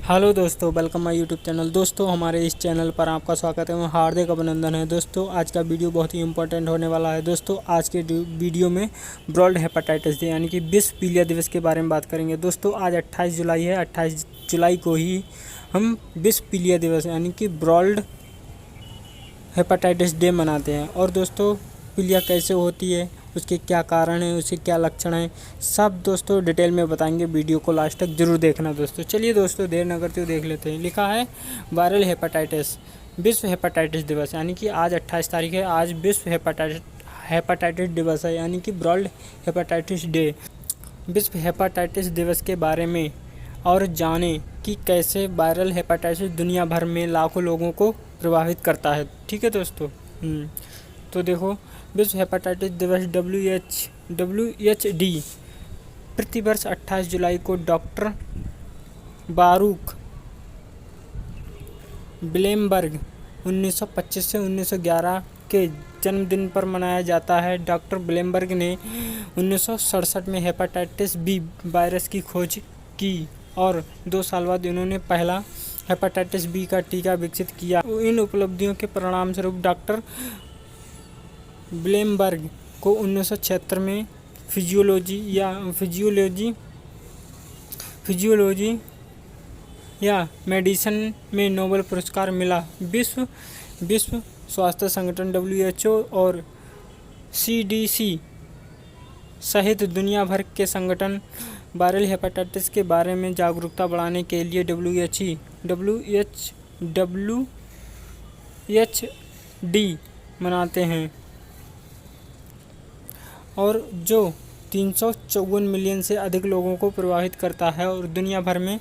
Hello दोस्तों, welcome my YouTube channel. दोस्तों, हमारे इस चैनल पर आपका स्वागत है, हार्दिक अभिनंदन है। दोस्तों, आज का वीडियो बहुत ही इंपॉर्टेंट होने वाला है। दोस्तों, आज के वीडियो में वर्ल्ड हेपेटाइटिस डे यानी कि विश्व पीलिया दिवस के बारे में बात करेंगे। दोस्तों, आज 28 जुलाई है। 28 जुलाई को ही हम विश्व पीलिया दिवस यानी कि वर्ल्ड हेपेटाइटिस डे मनाते हैं। और दोस्तों, पीलिया कैसे होती है, उसके क्या कारण है, उसके क्या लक्षण हैं, सब दोस्तों डिटेल में बताएंगे। वीडियो को लास्ट तक जरूर देखना दोस्तों। चलिए दोस्तों, देर न करते हुए देख लेते हैं। लिखा है वायरल हेपेटाइटिस, विश्व हेपेटाइटिस दिवस यानी कि आज 28 तारीख है। आज विश्व हेपेटाइटिस दिवस है यानी कि वर्ल्ड हेपेटाइटिस डे। विश्व हेपेटाइटिस दिवस के बारे में और जानें कि कैसे वायरल हेपेटाइटिस दुनिया भर में लाखों लोगों को प्रभावित करता है। ठीक है दोस्तों। तो देखो, विश्व हेपेटाइटिस दिवस WHD प्रतिवर्ष 28 जुलाई को डॉक्टर बारूक ब्लेमबर्ग 1925 से 1911 के जन्मदिन पर मनाया जाता है। डॉक्टर ब्लेमबर्ग ने 1967 में हेपेटाइटिस बी वायरस की खोज की और 2 साल बाद उन्होंने पहला हेपेटाइटिस बी का टीका विकसित किया। इन उपलब्धियों के परिणामस्वरूप डॉक्टर ब्लेमबर्ग को 1976 में फिजियोलॉजी या मेडिसिन में नोबेल पुरस्कार मिला। विश्व स्वास्थ्य संगठन WHO और CDC सहित दुनिया भर के संगठन वायरल हेपेटाइटिस के बारे में जागरूकता बढ़ाने के लिए WHD मनाते हैं, और जो 354 मिलियन से अधिक लोगों को प्रभावित करता है। और दुनिया भर में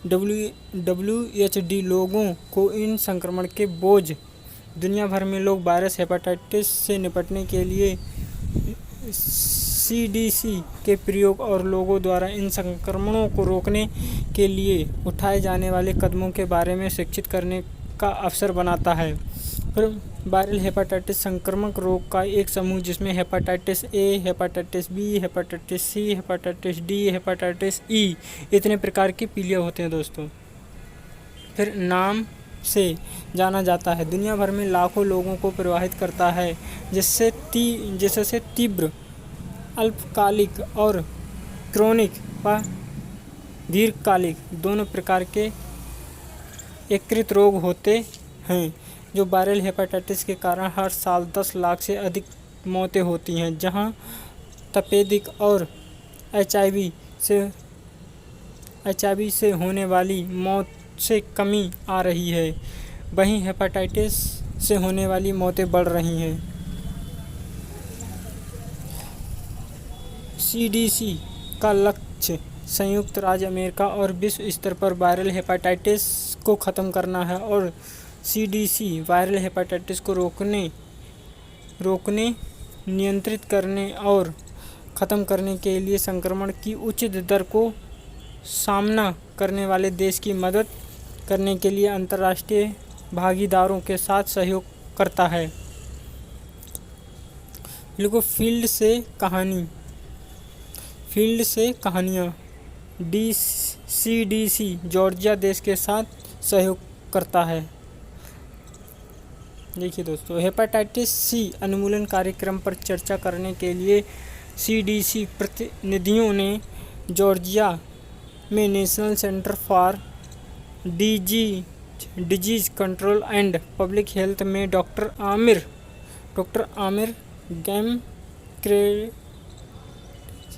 WHD लोगों को इन संक्रमण के बोझ दुनिया भर में लोग वायरस हेपेटाइटिस से निपटने के लिए CDC के प्रयोग और लोगों द्वारा इन संक्रमणों को रोकने के लिए उठाए जाने वाले कदमों के बारे में शिक्षित करने का अवसर बनाता है। फिर वायरल हेपेटाइटिस संक्रामक रोग का एक समूह जिसमें hepatitis A, hepatitis B, hepatitis C, hepatitis D, hepatitis E इतने प्रकार की पीलिया होते हैं दोस्तों। फिर नाम से जाना जाता है, दुनिया भर में लाखों लोगों को प्रभावित करता है, जिससे तीव्र, अल्पकालिक और क्रोनिक व दीर्घकालिक दोनों प्रकार के एकीकृत रोग होते हैं। जो वायरल हेपेटाइटिस के कारण हर साल 10 लाख से अधिक मौतें होती हैं, जहां तपेदिक और HIV से होने वाली मौत से कमी आ रही है, वहीं हेपेटाइटिस से होने वाली मौतें बढ़ रही हैं। CDC का लक्ष्य संयुक्त राज्य अमेरिका और विश्व स्तर पर वायरल हेपेटाइटिस को ख़त्म करना है, और CDC वायरल हेपेटाइटिस को रोकने, नियंत्रित करने और ख़त्म करने के लिए संक्रमण की उचित दर को सामना करने वाले देश की मदद करने के लिए अंतर्राष्ट्रीय भागीदारों के साथ सहयोग करता है। लिखो, फील्ड से कहानियाँ। CDC जॉर्जिया देश के साथ सहयोग करता है। देखिए दोस्तों, हेपेटाइटिस C उन्मूलन कार्यक्रम पर चर्चा करने के लिए CDC प्रतिनिधियों ने जॉर्जिया में national centre for disease control and public health में डॉक्टर आमिर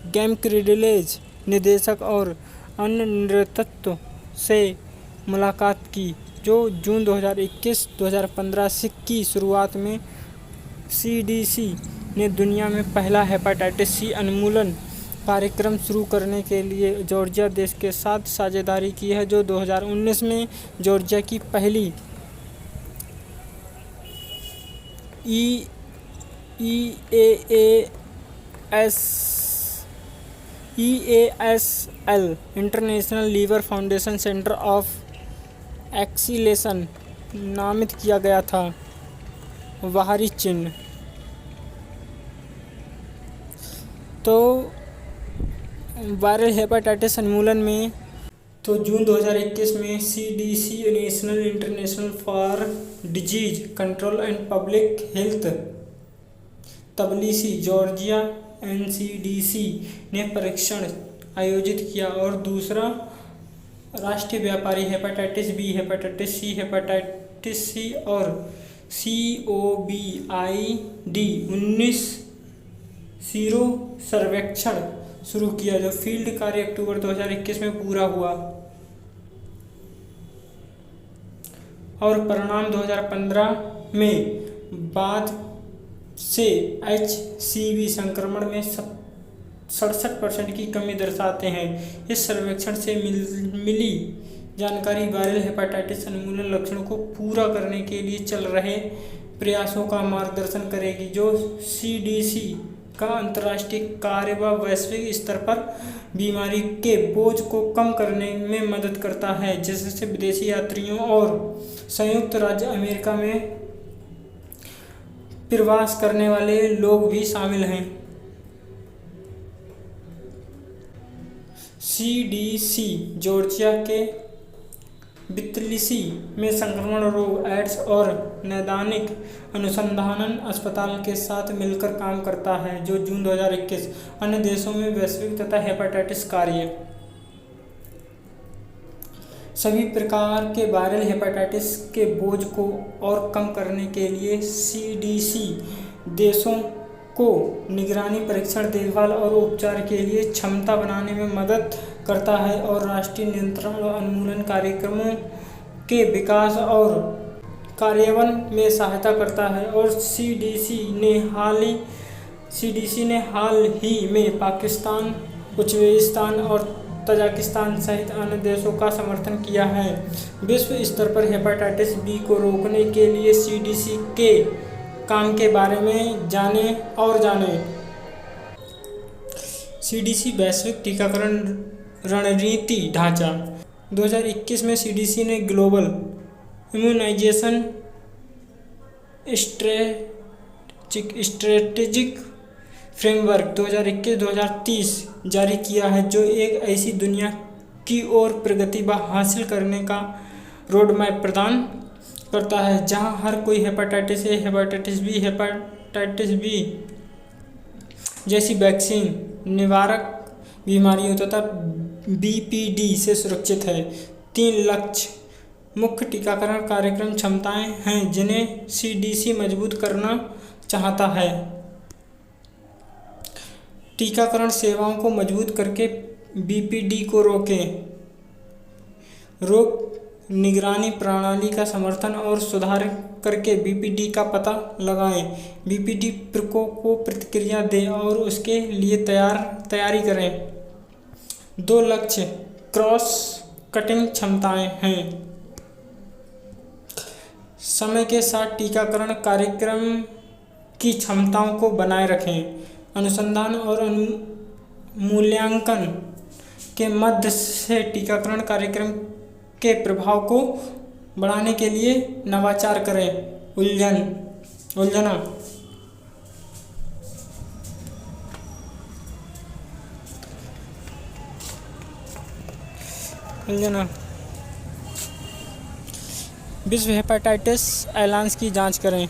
गैमक्रेडिलेज निदेशक और अन्य नेतृत्व से मुलाकात की, जो जून 2021-2015 की शुरुआत में CDC ने दुनिया में पहला हेपेटाइटिस C उन्मूलन कार्यक्रम शुरू करने के लिए जॉर्जिया देश के साथ साझेदारी की है, जो 2019 में जॉर्जिया की पहली EASL international liver foundation centre of acceleration नामित किया गया था। बाहरी चिन्ह। तो वायरल हेपेटाइटिस उन्मूलन में तो जून 2021 में CDC national international for disease control and public health तबलीसी Georgia NCDC ने परीक्षण आयोजित किया और दूसरा राष्ट्रीय व्यापारी हेपेटाइटिस बी, हेपेटाइटिस सी और COVID-19 सीरो सर्वेक्षण शुरू किया, जो फील्ड कार्य अक्टूबर 2021 में पूरा हुआ और परिणाम 2015 में बाद से HCV संक्रमण में 67% की कमी दर्शाते हैं। इस सर्वेक्षण से मिली जानकारी वायरल हेपेटाइटिस उन्मूलन लक्षणों को पूरा करने के लिए चल रहे प्रयासों का मार्गदर्शन करेगी, जो CDC का अंतर्राष्ट्रीय कार्य व वैश्विक स्तर पर बीमारी के बोझ को कम करने में मदद करता है, जिससे विदेशी यात्रियों और संयुक्त राज्य अमेरिका में प्रवास करने वाले लोग भी शामिल हैं। CDC जॉर्जिया के बितलिसी में संक्रमण रोग एड्स और नैदानिक अनुसंधान अस्पताल के साथ मिलकर काम करता है, जो जून 2021 अन्य देशों में वैश्विक तथा हेपेटाइटिस कार्य सभी प्रकार के वायरल हेपेटाइटिस के बोझ को और कम करने के लिए CDC देशों को निगरानी, परीक्षण, देखभाल और उपचार के लिए क्षमता बनाने में मदद करता है और राष्ट्रीय नियंत्रण और उन्मूलन कार्यक्रमों के विकास और कार्यान्वयन में सहायता करता है। और CDC ने हाल ही में पाकिस्तान, उज्बेकिस्तान और तजाकिस्तान सहित अन्य देशों का समर्थन किया है। विश्व स्तर पर हेपेटाइटिस बी को रोकने के लिए CDC के काम के बारे में जाने। CDC वैश्विक टीकाकरण रणनीति ढांचा 2021 में CDC ने ग्लोबल इम्यूनाइजेशन स्ट्रेटेजिक फ्रेमवर्क 2021-2030 जारी किया है, जो एक ऐसी दुनिया की ओर प्रगति हासिल करने का रोडमैप प्रदान करता है जहां हर कोई हेपेटाइटिस ए, हेपेटाइटिस बी जैसी वैक्सीन निवारक बीमारियों तथा BPD से सुरक्षित है। 3 लक्ष्य मुख्य टीकाकरण कार्यक्रम क्षमताएं हैं जिन्हें CDC मजबूत करना चाहता है। टीकाकरण सेवाओं को मजबूत करके BPD को रोकें, रोग निगरानी प्रणाली का समर्थन और सुधार करके BPD का पता लगाएं, BPD प्रकोप को प्रतिक्रिया दें और उसके लिए तैयारी करें। 2 लक्ष्य क्रॉस कटिंग क्षमताएं हैं। समय के साथ टीकाकरण कार्यक्रम की क्षमताओं को बनाए रखें, अनुसंधान और मूल्यांकन के मध्य से टीकाकरण कार्यक्रम के प्रभाव को बढ़ाने के लिए नवाचार करें। उलझना विश्व हेपेटाइटिस एलायंस की जांच करें।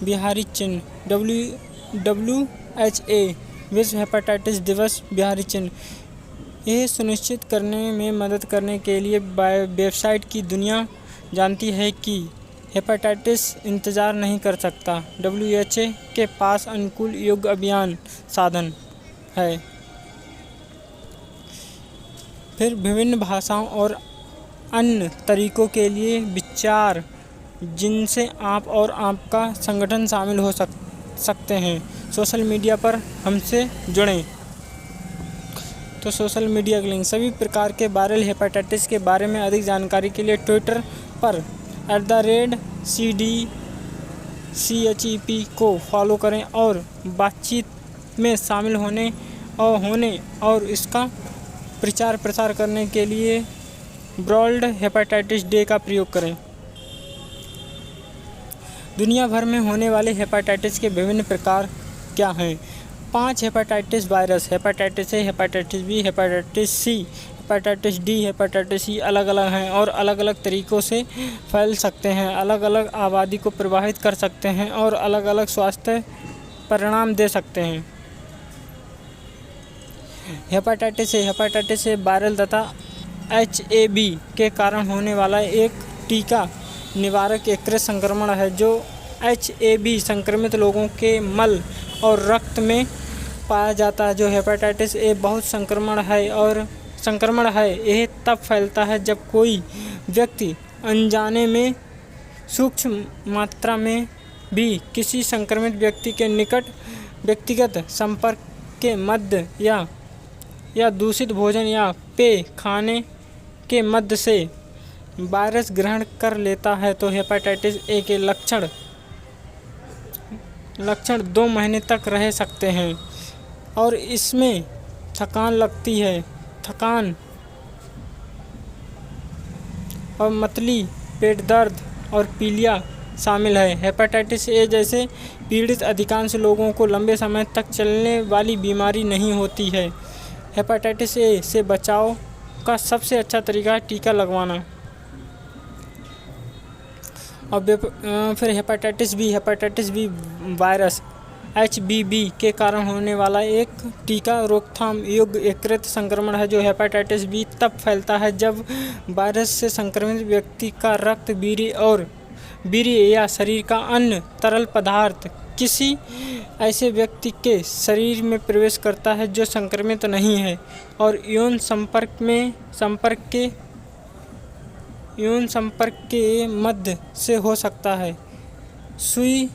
बिहारी चिन्ह WHA विश्व हेपेटाइटिस दिवस बिहारी चिन्ह यह सुनिश्चित करने में मदद करने के लिए वेबसाइट की दुनिया जानती है कि हेपेटाइटिस इंतज़ार नहीं कर सकता। WHA के पास अनुकूल योग्य अभियान साधन है। फिर विभिन्न भाषाओं और अन्य तरीकों के लिए विचार जिनसे आप और आपका संगठन शामिल हो सकते हैं। सोशल मीडिया पर हमसे जुड़ें। तो सोशल मीडिया के लिंक सभी प्रकार के वायरल हेपेटाइटिस के बारे में अधिक जानकारी के लिए ट्विटर पर @CDCHEP को फॉलो करें और बातचीत में शामिल होने और इसका प्रचार प्रसार करने के लिए वर्ल्ड हेपेटाइटिस डे का प्रयोग करें। दुनिया भर में होने वाले हेपेटाइटिस के विभिन्न प्रकार क्या हैं? 5 hepatitis virus hepatitis A, hepatitis B, hepatitis C, hepatitis D, hepatitis C अलग अलग हैं और अलग अलग तरीक़ों से फैल सकते हैं, अलग अलग आबादी को प्रभावित कर सकते हैं और अलग अलग स्वास्थ्य परिणाम दे सकते हैं। हेपेटाइटिस ए वायरल तथा HAV के कारण होने वाला एक टीका निवारक यकृत संक्रमण है जो HAV संक्रमित लोगों के मल और रक्त में पाया जाता है। जो हेपेटाइटिस ए बहुत संक्रमण है यह तब फैलता है जब कोई व्यक्ति अनजाने में सूक्ष्म मात्रा में भी किसी संक्रमित व्यक्ति के निकट व्यक्तिगत संपर्क के मध्य या दूषित भोजन या पेय खाने के मध्य से वायरस ग्रहण कर लेता है। तो हेपेटाइटिस ए के लक्षण 2 महीने तक रह सकते हैं और इसमें थकान लगती है, थकान और मतली, पेट दर्द और पीलिया शामिल है। हेपेटाइटिस ए जैसे पीड़ित अधिकांश लोगों को लंबे समय तक चलने वाली बीमारी नहीं होती है। हेपेटाइटिस ए से बचाव का सबसे अच्छा तरीका है टीका लगवाना। और फिर हेपेटाइटिस बी वायरस HBV के कारण होने वाला एक टीका रोकथाम योग्य यकृत संक्रमण है। जो हेपेटाइटिस बी तब फैलता है जब वायरस से संक्रमित व्यक्ति का रक्त, वीर्य या शरीर का अन्य तरल पदार्थ किसी ऐसे व्यक्ति के शरीर में प्रवेश करता है जो संक्रमित नहीं है और यौन संपर्क के मध्य से हो सकता है। सुई,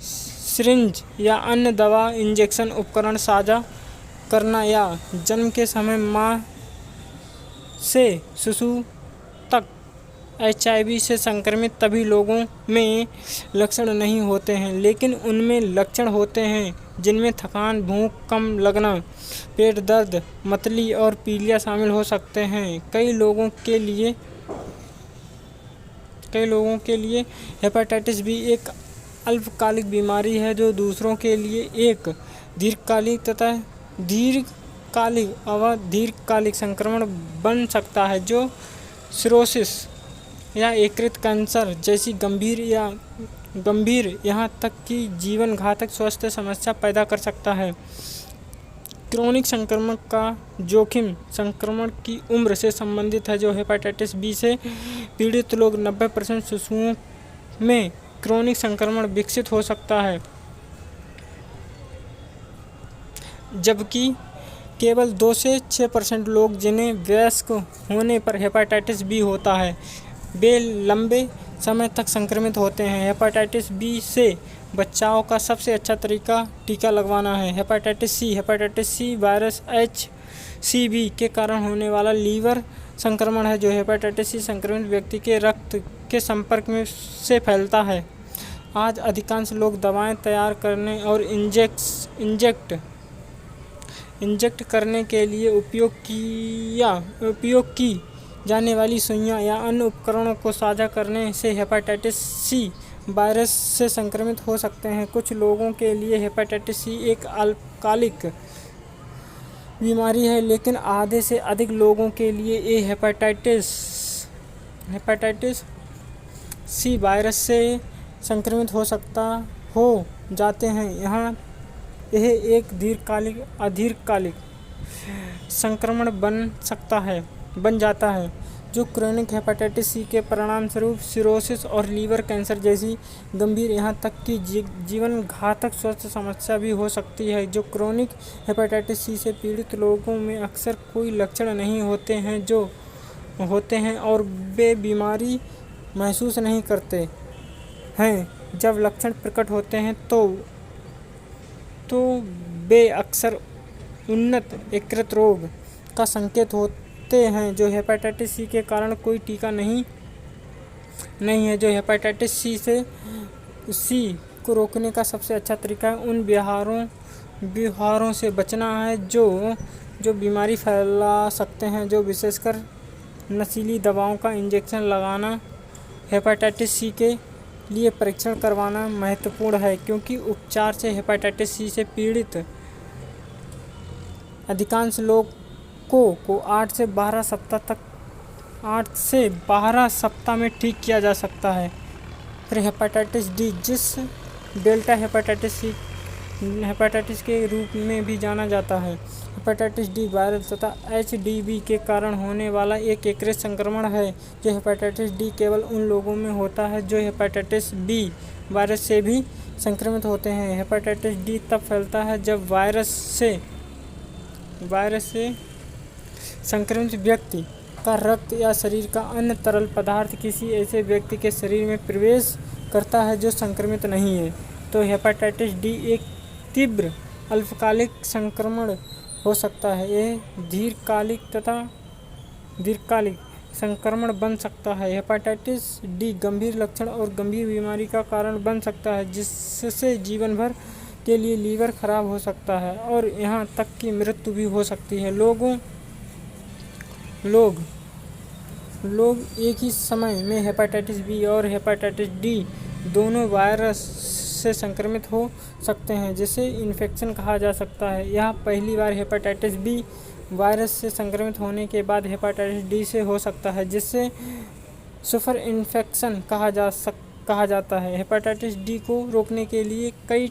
सिरिंज या अन्य दवा इंजेक्शन उपकरण साझा करना या जन्म के समय मां से शिशु तक HIV से संक्रमित सभी लोगों में लक्षण नहीं होते हैं, लेकिन उनमें लक्षण होते हैं जिनमें थकान, भूख कम लगना, पेट दर्द, मतली और पीलिया शामिल हो सकते हैं। कई लोगों के लिए हेपेटाइटिस बी एक अल्पकालिक बीमारी है जो दूसरों के लिए एक दीर्घकालिक संक्रमण बन सकता है जो सिरोसिस या यकृत कैंसर जैसी गंभीर यहाँ तक कि जीवन घातक स्वास्थ्य समस्या पैदा कर सकता है। क्रोनिक संक्रमण का जोखिम संक्रमण की उम्र से संबंधित है। जो हेपेटाइटिस बी से पीड़ित लोग 90% शिशुओं में क्रोनिक संक्रमण विकसित हो सकता है, जबकि केवल 2 से 6% लोग जिन्हें वयस्क होने पर हेपेटाइटिस बी होता है वे लंबे समय तक संक्रमित होते हैं। हेपेटाइटिस बी से बचाव का सबसे अच्छा तरीका टीका लगवाना है। हेपेटाइटिस सी वायरस HCV के कारण होने वाला लीवर संक्रमण है जो हेपेटाइटिस सी संक्रमित व्यक्ति के रक्त के संपर्क में से फैलता है। आज अधिकांश लोग दवाएं तैयार करने और इंजेक्ट करने के लिए उपयोग की जाने वाली सुइयां या अन्य उपकरणों को साझा करने से हेपेटाइटिस सी वायरस से संक्रमित हो सकते हैं। कुछ लोगों के लिए हेपेटाइटिस सी एक अल्पकालिक बीमारी है, लेकिन आधे से अधिक लोगों के लिए ये हेपेटाइटिस सी वायरस से संक्रमित हो जाते हैं। यह एक दीर्घकालिक संक्रमण बन जाता है जो क्रोनिक हेपेटाइटिस सी के परिणामस्वरूप सिरोसिस और लीवर कैंसर जैसी गंभीर यहाँ तक कि जीवन घातक स्वास्थ्य समस्या भी हो सकती है। जो क्रोनिक हेपेटाइटिस सी से पीड़ित लोगों में अक्सर कोई लक्षण नहीं होते हैं और वे बीमारी महसूस नहीं करते हैं। जब लक्षण प्रकट होते हैं तो वे अक्सर उन्नत यकृत रोग का संकेत होते हैं। जो हेपेटाइटिस सी के कारण कोई टीका नहीं है। जो हेपेटाइटिस सी को रोकने का सबसे अच्छा तरीका है उन व्यवहारों से बचना है जो बीमारी फैला सकते हैं। जो विशेषकर नशीली दवाओं का इंजेक्शन लगाना, हेपेटाइटिस सी के लिए परीक्षण करवाना महत्वपूर्ण है, क्योंकि उपचार से हेपेटाइटिस सी से पीड़ित अधिकांश लोग को 8 से 12 सप्ताह में ठीक किया जा सकता है। फिर हेपेटाइटिस डी, जिस डेल्टा हेपेटाइटिस के रूप में भी जाना जाता है। हेपेटाइटिस डी वायरल तथा एचडीवी के कारण होने वाला एक एकल संक्रमण है। जो हेपेटाइटिस डी केवल उन लोगों में होता है जो हेपेटाइटिस बी वायरस से भी संक्रमित होते हैं। हेपेटाइटिस डी तब फैलता है जब वायरस से संक्रमित व्यक्ति का रक्त या शरीर का अन्य तरल पदार्थ किसी ऐसे व्यक्ति के शरीर में प्रवेश करता है जो संक्रमित नहीं है। तो हेपेटाइटिस डी एक तीव्र अल्पकालिक संक्रमण हो सकता है। यह दीर्घकालिक संक्रमण बन सकता है। हेपेटाइटिस डी गंभीर लक्षण और गंभीर बीमारी का कारण बन सकता है, जिससे जीवन भर के लिए लीवर खराब हो सकता है और यहाँ तक कि मृत्यु भी हो सकती है। लोग एक ही समय में हेपेटाइटिस बी और हेपेटाइटिस डी दोनों वायरस से संक्रमित हो सकते हैं, जिसे इन्फेक्शन कहा जा सकता है। यह पहली बार हेपेटाइटिस बी वायरस से संक्रमित होने के बाद हेपेटाइटिस डी से हो सकता है, जिससे सुपर इन्फेक्शन कहा जाता है। हेपेटाइटिस डी को रोकने के लिए कोई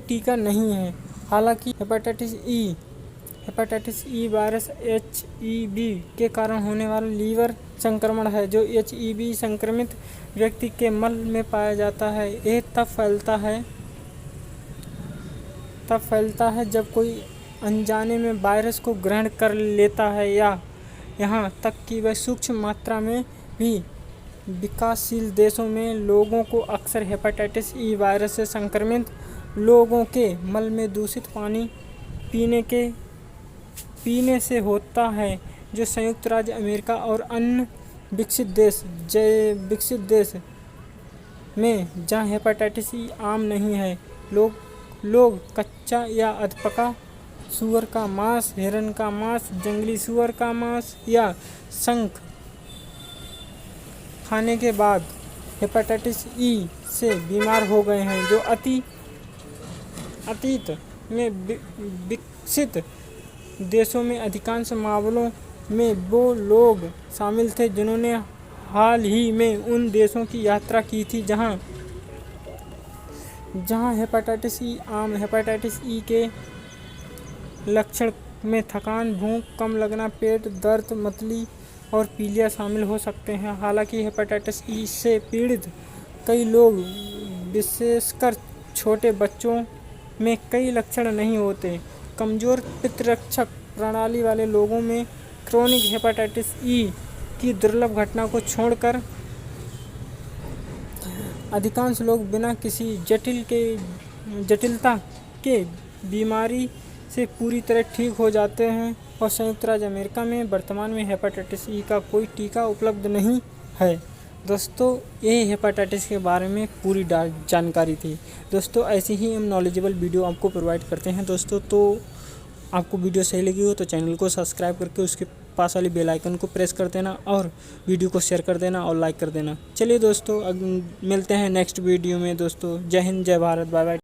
टीका नहीं है। हालांकि हेपेटाइटिस ई वायरस एचईवी के कारण होने वाला लीवर संक्रमण है, जो एचईवी संक्रमित व्यक्ति के मल में पाया जाता है। यह तब फैलता है जब कोई अनजाने में वायरस को ग्रहण कर लेता है या यहाँ तक कि वह सूक्ष्म मात्रा में भी। विकासशील देशों में लोगों को अक्सर हेपेटाइटिस ई वायरस से संक्रमित लोगों के मल में दूषित पानी पीने से होता है, जो संयुक्त राज्य अमेरिका और अन्य विकसित देश में जहाँ हेपेटाइटिस ई आम नहीं है, लोग कच्चा या अधपका सूअर का मांस, हिरन का मांस, जंगली सूअर का मांस या शंख खाने के बाद हेपेटाइटिस ई से बीमार हो गए हैं। जो अतीत में विकसित देशों में अधिकांश मामलों में वो लोग शामिल थे जिन्होंने हाल ही में उन देशों की यात्रा की थी जहां हेपेटाइटिस ई आम। हेपेटाइटिस ई के लक्षण में थकान, भूख कम लगना, पेट दर्द, मतली और पीलिया शामिल हो सकते हैं। हालांकि हेपेटाइटिस ई से पीड़ित कई लोग, विशेषकर छोटे बच्चों में कई लक्षण नहीं होते। कमजोर प्रतिरक्षक प्रणाली वाले लोगों में क्रोनिक हेपेटाइटिस ई की दुर्लभ घटना को छोड़कर अधिकांश लोग बिना किसी जटिलता के बीमारी से पूरी तरह ठीक हो जाते हैं। और संयुक्त राज्य अमेरिका में वर्तमान में हेपेटाइटिस ई का कोई टीका उपलब्ध नहीं है। दोस्तों, ये हेपेटाइटिस के बारे में पूरी जानकारी थी। दोस्तों, ऐसी ही हम नॉलेजेबल वीडियो आपको प्रोवाइड करते हैं। दोस्तों, तो आपको वीडियो सही लगी हो तो चैनल को सब्सक्राइब करके उसके पास वाली बेल आइकन को प्रेस कर देना और वीडियो को शेयर कर देना और लाइक कर देना। चलिए दोस्तों, अब मिलते हैं नेक्स्ट वीडियो में। दोस्तों, जय हिंद, जय भारत, बाय बाय।